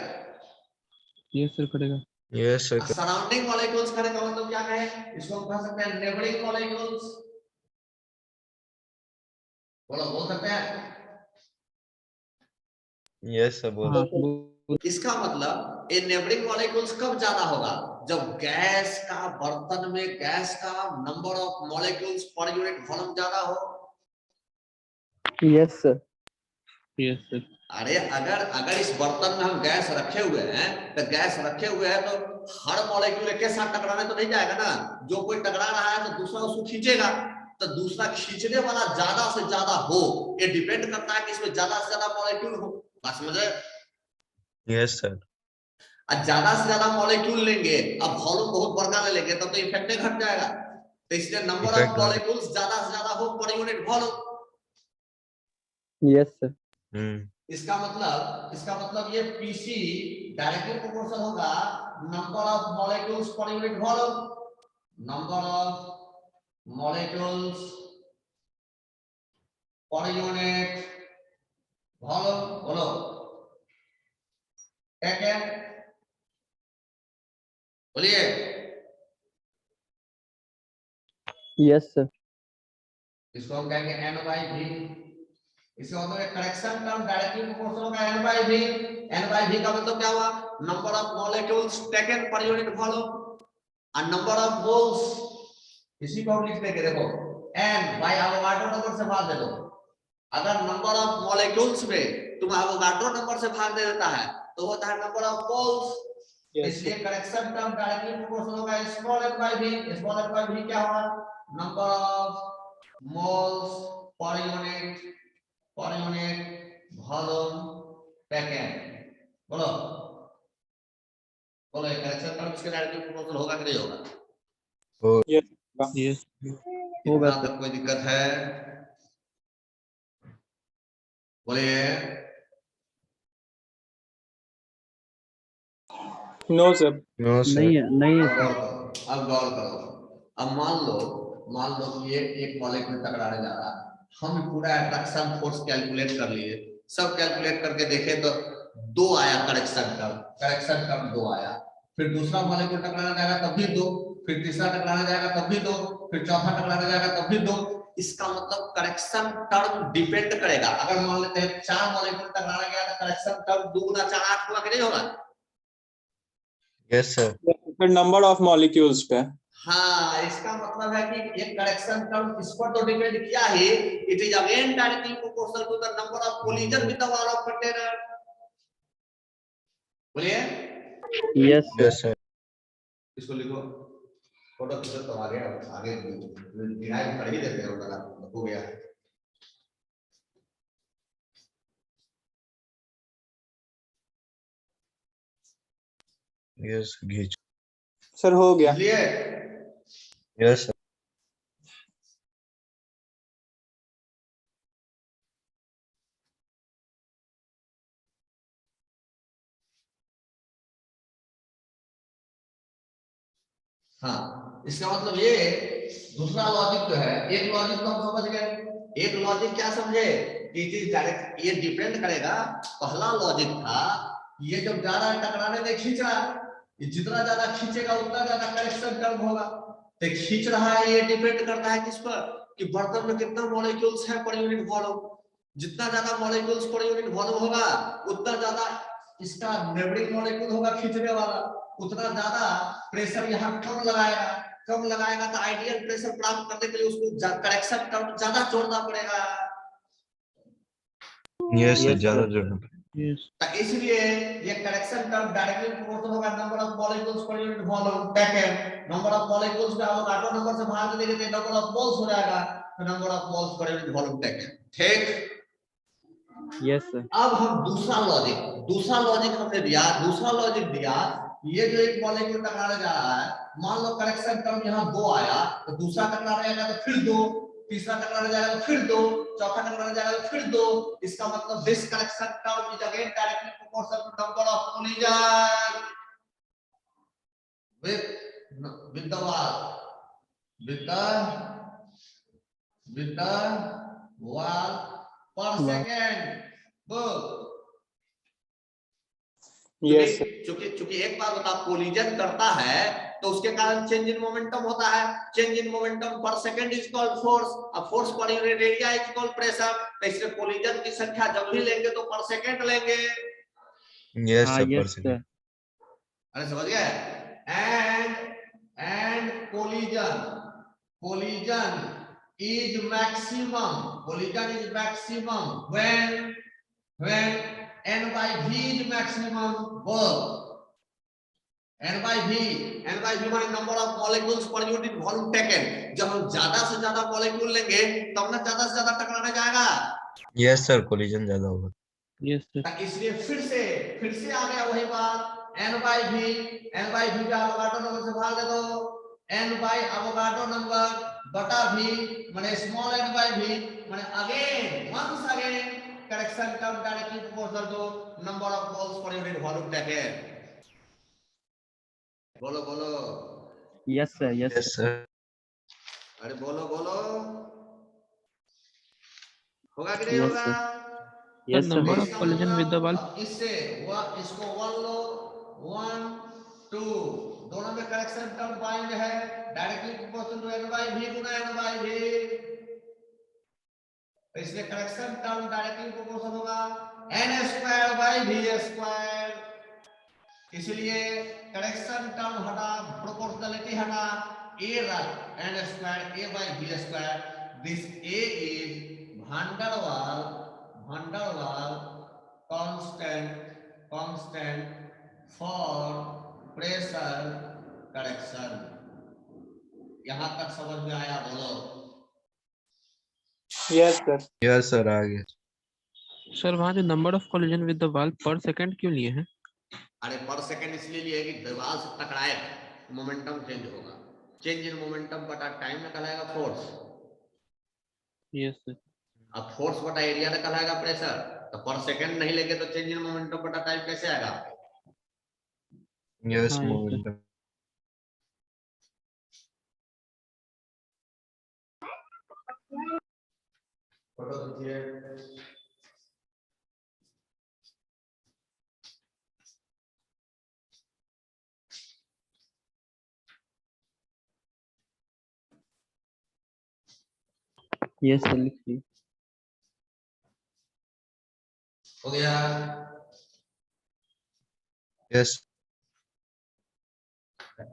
यस सर करेगा। Yes sir. सराउंडिंग मॉलिक्यूल्स करेगा मतलब क्या है? इसको हम कह सकते हैं नेबरिंग मॉलिक्यूल्स। बोलो बोल सकते हैं? यस सर बोल। हाँ वो इसका मतलब ये नेबरिंग मॉलिक्यूल्स कब ज्यादा होगा? जब गैस का बर्तन में गैस का नंबर ऑफ मॉलिक्यूल्स पर यूनिट वॉल्यूम ज्यादा हो। Yes sir. यस सर अरे अगर इस बर्तन में हम गैस रखे हुए हैं तो गैस रखे हुए हैं तो हर मॉलिक्यूल एक साथ टकराने तो नहीं जाएगा ना। जो कोई टकरा रहा है तो दूसरा उसको खींचेगा, तो दूसरा खींचने वाला ज्यादा से ज्यादा हो। ये डिपेंड करता है कि इसमें ज्यादा से ज्यादा मॉलिक्यूल हो। बात समझ रहे? Yes sir. अब ज्यादा से ज्यादा मॉलिक्यूल लेंगे, अब वॉल्यूम बहुत बड़ा ले लेंगे तब तो इफेक्ट घट जाएगा। तो इसलिए नंबर ऑफ मॉलिक्यूल्स ज्यादा से ज्यादा हो पर यूनिट वॉल्यूम। Yes sir. इसका मतलब ये पीसी डायरेक्टली प्रोपोर्शनल होगा नंबर ऑफ मॉलिक्यूल्स पर unit volume. Number of molecules पर यूनिट वॉल्यूम। बोलो क्या क्या? बोलिए। Yes sir. इसको हम कहेंगे n by v। इसका मतलब करेक्शन टर्म डायरेक्टली प्रोपोर्शनल होगा n by v। n by v का मतलब क्या हुआ? नंबर ऑफ मॉलिक्यूल्स टेकन पर यूनिट वॉल्यूम और नंबर ऑफ मोल्स। इसी को हम लिख देंगे, देखो n बाय एवोगाड्रो नंबर से भाग दे दो। अगर नंबर ऑफ मॉलिक्यूल्स में तुम एवोगाड्रो नंबर से भाग दे देता है तो होता है नंबर ऑफ मोल्स। इसलिए करेक्शन टर्म डायरेक्टली प्रोपोर्शनल होगा small n by v। Small n by v क्या हुआ? Number of moles per unit volume taken. बोलो बोलो करेक्शन टर्म इसके डायरेक्टली प्रोपोर्शनल होगा कि नहीं होगा? यस होगा इतना तक कोई दिक्कत है? बोलिए। No sir. No sir. नहीं है अब सर। गौर करो। अब मान लो कि ये एक मॉलिक्यूल टकराने जा रहा है। हम पूरा अट्रैक्शन फोर्स कैलकुलेट कर लिए, सब कैलकुलेट करके देखे तो 2 आया करेक्शन टर्म 2 आया। फिर दूसरा मॉलिक्यूल टकराना जाएगा तब भी 2, फिर तीसरा टकराना जाएगा तब भी 2, फिर चौथा टकराना जाएगा तब भी 2। इसका मतलब करेक्शन टर्म डिपेंड करेगा। अगर मान लेते हैं 4 मॉलिक्यूल टकराना गया तो करेक्शन टर्म 2 गुना 4 8 होगा कि नहीं होगा? Yes sir. फिर नंबर ऑफ मॉलिक्यूल्स पे। हाँ, इसका मतलब है कि ये करेक्शन टर्म इस पर तो डिपेंड किया ही। It is again directly proportional to the number of collision with the wall of container. बोलिए। Yes sir. Yes sir. इसको लिखो, फोटो खींचो तो आगे डिराइव कर ही देते हैं। हो गया। यस घीच। सर हो गया। इसलिए यस सर। हाँ, इसका मतलब ये दूसरा लॉजिक जो है, एक लॉजिक तो हम समझ गए। एक लॉजिक क्या समझे कि डायरेक्ट ये डिपेंड करेगा। पहला लॉजिक था ये जब ज्यादा टकराने में खींच रहा है, ये जितना ज्यादा खींचेगा उतना ज्यादा करेक्शन टर्म होगा। तो खींच रहा है, ये डिपेंड करता है किस पर? कि बर्तन में कितना मॉलिक्यूल्स है पर यूनिट वॉल्यूम। जितना ज्यादा मॉलिक्यूल्स पर यूनिट वॉल्यूम होगा उतना ज्यादा इसका नेबरिंग मॉलिक्यूल होगा खींचने वाला, उतना ज्यादा प्रेशर यहाँ कम लगाएगा तो आइडियल प्रेशर प्राप्त करने के लिए उसको करेक्शन टर्म ज्यादा जोड़ना पड़ेगा। यस सर ज्यादा जोड़ना। यस तो इसलिए ये करेक्शन टर्म डायरेक्टली प्रोपोर्शनल होगा नंबर ऑफ मॉलिक्यूल्स पर unit volume taken. Number of molecules का एवोगाड्रो नंबर से भाग देंगे तो नंबर ऑफ मोल्स हो जाएगा, तो number of moles per unit volume taken. ठीक। Yes sir. अब हम दूसरा लॉजिक हमने दिया। दूसरा लॉजिक दिया ये जो एक मॉलिक्यूल टकराने जा रहा है, मान लो करेक्शन टर्म यहाँ 2 आया, तो दूसरा टकराने जाएगा तो फिर 2, तीसरा टकराने जाएगा तो फिर 2, चौथा टकराने जाएगा तो फिर 2। इसका मतलब this correction term is again directly proportional to number of collision with the wall, with the wall per second. Book. Yes, sir. चूंकि एक बार बता कोलिजन करता है तो उसके कारण चेंज इन मोमेंटम होता है। चेंज इन मोमेंटम पर सेकंड इज कॉल्ड फोर्स। अब force per unit area is called pressure. तो इसलिए कोलिजन की संख्या जब भी लेंगे तो पर सेकंड लेंगे। Yes, हाँ sir. Per yes second. अरे समझ गए? and collision is maximum when n by v is maximum work. n by v माने नंबर ऑफ मॉलिक्यूल्स पर यूनिट वॉल्यूम टेकन। जब हम ज्यादा से ज्यादा मॉलिक्यूल लेंगे तब ना ज्यादा से ज्यादा टकराने जाएगा। Yes, sir. Collision ज्यादा होगा. Yes sir. इसलिए फिर से आ गया वही बात, n by v का अवोगाड्रो नंबर से भाग दे दो, n by अवोगाड्रो नंबर बटा v माने स्मॉल n by v माने again once again correction term directly proportional to number of moles per unit volume taken. बोलो yes sir yes Yes, sir. अरे बोलो होगा कि नहीं Yes, होगा? Yes sir. Number of collision with the wall इससे इसको 1 लो, 1 2 दोनों में करेक्शन टर्म बाइंड है directly proportional to n by v गुना n by v। इसलिए करेक्शन टर्म डायरेक्टली प्रोपोर्शनल होगा n square by v square. इसलिए करेक्शन टर्म हटा, प्रोपोर्शनलिटी हटा, a रख n square a by v square. This a is van der Waal constant for pressure correction। यहां तक समझ में आया? बोलो। yes, sir. Yes, sir. आ गया. सर वहाँ जो number of collision with the wall पर सेकंड क्यों लिए हैं? अरे पर सेकंड इसलिए लिए कि दीवार से टकराए मोमेंटम चेंज होगा। चेंज इन मोमेंटम बटा टाइम में कहलाएगा फोर्स। Yes sir. अब फोर्स बटा एरिया में कहलाएगा प्रेशर। तो पर सेकंड नहीं लेंगे तो चेंज इन मोमेंटम बटा टाइम कैसे आएगा? Yes, हाँ, yes, sir. momentum. फोटो खींचिए। यस सर लिखिए। हो गया? Yes.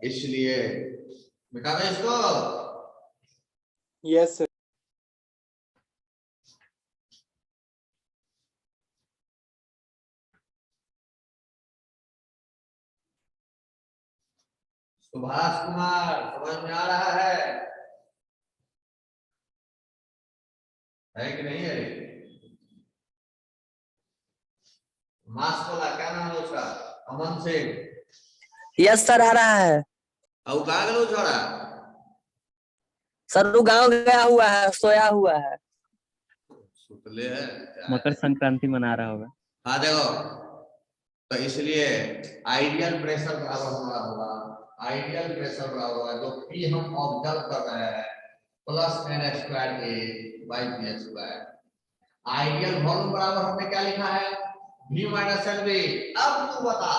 इसलिए मिटा दो इसको। Yes, sir. सुभाष कुमार समझ में आ रहा है कि नहीं है? मास्कोला क्या नाम है उसका? अमन सिंह। यस सर आ रहा है। और कहाँ गलो छोड़ा? सर वो गाँव गया हुआ है, सोया हुआ है। सुतले है मकर संक्रांति मना रहा होगा। हाँ देखो, तो इसलिए आइडियल प्रेशर बराबर हमारा होगा, आइडियल प्रेशर बराबर होगा जो पी हम ऑब्जर्व कर रहे हैं plus n square a by v square. Ideal volume बराबर हमने क्या लिखा है? v minus L B. अब तू बता,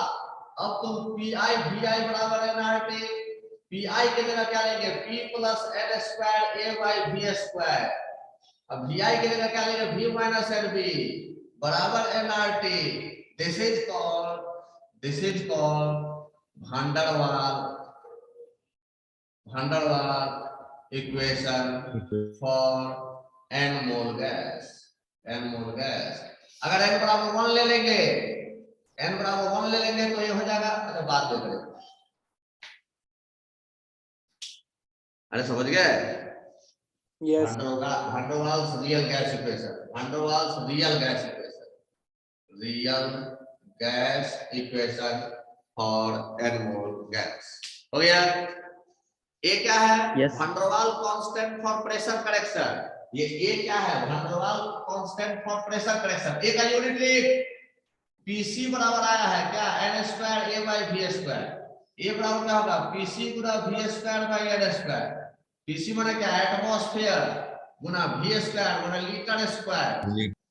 अब तुम पी आई वी आई बराबर है ना टी, पी आई की जगह क्या लेंगे? p plus n square a by v square. अब vi की जगह क्या लेंगे? v माइनस एल बी बराबर nRT। This is called van der Waal equation for n mole gas. अगर n बराबर 1 ले लेंगे, n बराबर 1 ले लेंगे तो ये हो जाएगा। अच्छा बात देख रहे, अरे समझ गए? Yes. van der Waals real gas equation, real gas equation for n mole gas. हो गया। ए क्या है? Yes. Van der Waal constant for pressure correction. ये ए क्या है? Van der Waal constant for pressure correction. A का यूनिट लिख। पीसी बराबर आया है क्या? n square a by v square. A बराबर क्या होगा? पीसी गुना v square by n square. PC माने क्या? एटमॉस्फेयर गुना v स्क्वायर गुना लीटर स्क्वायर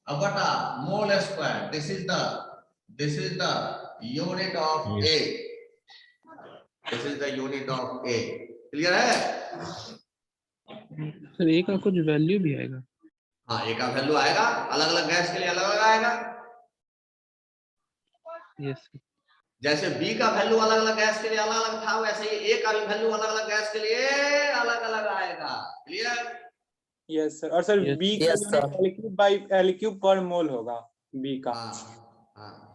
अब बटा mole square. This is the unit of Yes. A। This is the unit of A। Clear है? सर ए का कुछ वैल्यू भी आएगा? हाँ, A का वैल्यू आएगा, अलग अलग गैस के लिए अलग अलग आएगा। यस। जैसे B का वैल्यू अलग अलग गैस के लिए अलग अलग था, वैसे ही A का भी वैल्यू अलग अलग गैस के लिए अलग अलग आएगा। क्लियर? Yes sir. और सर Yes. बी का Yes, sir. L cube by L cube पर मोल होगा बी का। हाँ।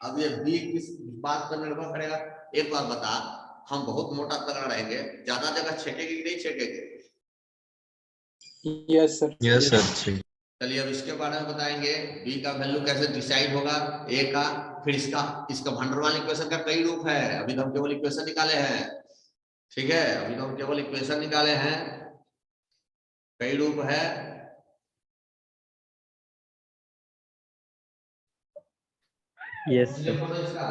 अब ये B किस बात पर निर्भर करेगा? एक बात बता, हम बहुत मोटा तगड़ा रहेंगे, ज्यादा जगह छेकेंगे कि नहीं छेकेंगे? Yes sir. Yes sir, ठीक। चलिए अब इसके बारे में बताएंगे। B का वैल्यू कैसे डिसाइड होगा A का, फिर इसका वंडरवाल इक्वेशन का कई रूप है। अभी तो हम केवल इक्वेशन निकाले हैं, ठीक है? अभी तो हम केवल इक्वेशन निकाले हैं, कई रूप है। यस मुझे बोलो इसका।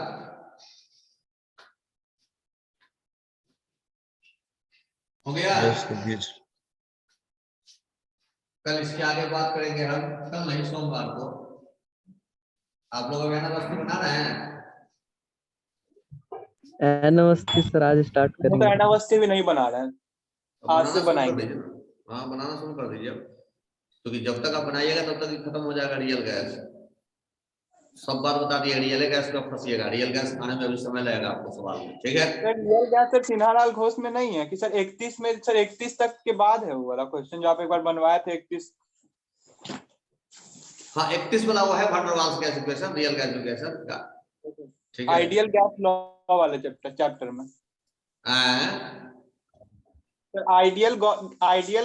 हो गया? Yes sir, yes। कल इसके आगे बात करेंगे हम, कल नहीं सोमवार को। आप लोग अभी वस्तु बना रहे हैं? नमस्ते सर, आज स्टार्ट वो तो करेंगे। एनावस्थी भी नहीं बना रहे हैं, अब आज बनाना से शुरू कर बनाएंगे। दीजिए ना। हाँ, बनाना शुरू कर दीजिए, क्योंकि जब तक आप बनाइएगा तब तक ही खत्म हो जाएगा रियल गैस। सब बात बता दिए, रियल गैस में फंसिएगा, रियल गैस खाने में अभी समय लगेगा आपको सवाल में, ठीक है? Sir real gas sir Sinhalal Ghosh में नहीं है कि सर 31 में, सर 31 तक के बाद है वो वाला क्वेश्चन जो आप एक बार बनवाए थे 31। हाँ, 31 वाला वो है van der Waals gas equation, real gas equation का, ठीक है? आइडियल गैस लॉ वाले चैप्टर में सर, आइडियल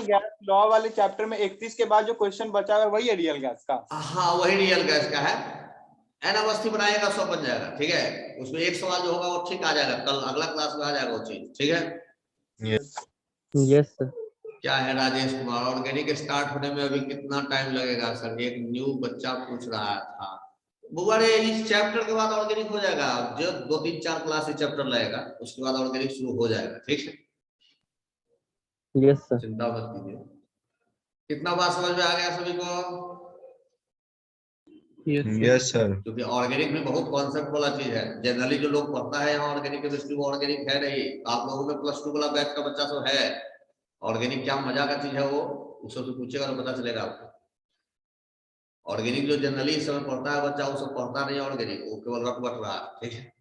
गैस लॉ वाले चैप्टर में 31 के बाद जो क्वेश्चन बचा है वही है रियल गैस का। हाँ, वही रियल गैस का है। एन अवस्थी बनाएगा 100 बन जाएगा, ठीक है? उसमें एक सवाल जो होगा वो ठीक आ जाएगा, कल अगला क्लास में आ जाएगा वो चीज, ठीक है? Yes sir. क्या है राजेश कुमार, ऑर्गेनिक स्टार्ट होने में अभी कितना टाइम लगेगा सर? एक न्यू बच्चा पूछ रहा था। बुआ रे, इस चैप्टर के बाद ऑर्गेनिक हो जाएगा, जो 2-3-4 क्लास चैप्टर लगेगा, उसके बाद ऑर्गेनिक शुरू हो जाएगा, ठीक है? Yes sir. चिंता मत कीजिए। कितना बात समझ में आ गया सभी को? Yes sir। क्योंकि ऑर्गेनिक में बहुत कॉन्सेप्ट वाला चीज है। जनरली जो लोग पढ़ता है यहाँ ऑर्गेनिक केमिस्ट्री, वो ऑर्गेनिक है नहीं। आप लोगों में +2 वाला बैच का बच्चा सब है। ऑर्गेनिक क्या मजा का चीज है वो, उससे पूछेगा तो पता चलेगा आपको। ऑर्गेनिक जो जनरली इस समय पढ़ता है बच्चा, वो सब पढ़ता नहीं ऑर्गेनिक, वो केवल रट बट रहा है, ठीक है?